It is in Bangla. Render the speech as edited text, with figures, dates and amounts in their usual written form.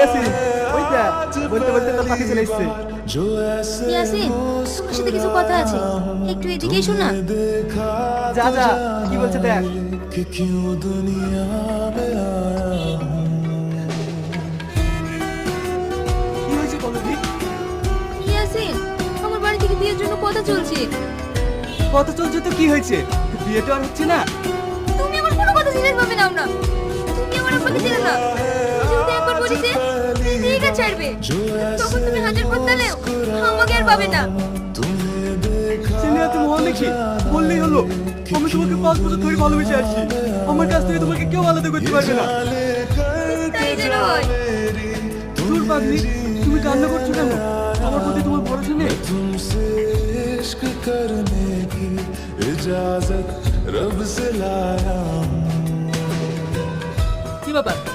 ইয়াসিন, ওই দেখ, বলতে বলতে তোর পাখি চলে এসছে। ইয়াসিন, তোমার সাথে কিছু কথা আছে, একটু এদিকে এসো না। যা যা, কি বলছে দেখ। কি হয়েছে পল্লবী? ইয়াসিন, আমার বাড়ি থেকে বিয়ের জন্য কথা চলছে। কত চলছে তো কি হয়েছে, বিয়ে তো আর হচ্ছে না। তুমি আমার কোনো কথা সিরিয়াস ভাবে নাও না। তুমি আমার আব্বাকে চেনো না। যদি একবার বলি যে ঠিক আছে ছাড়বে, তখন তুমি হাজার বদলালেও আমাকে আর পাবে না। ছেলে এত মহা নাকি, বললেই হলো। আমি তোমাকে 5 বছর ধরে ভালোবেসে আসছি, আমার কাছ থেকে তোমাকে কেউ আলাদা করতে পারবে না। তাই যেন হয়। দূর পাগলি, তুমি কান্না করছো কেন? আমার প্রতি তোমার ভরসা নেই? तुमसे इश्क करने की इजाजत रब से लाया हूं। কি ব্যাপার,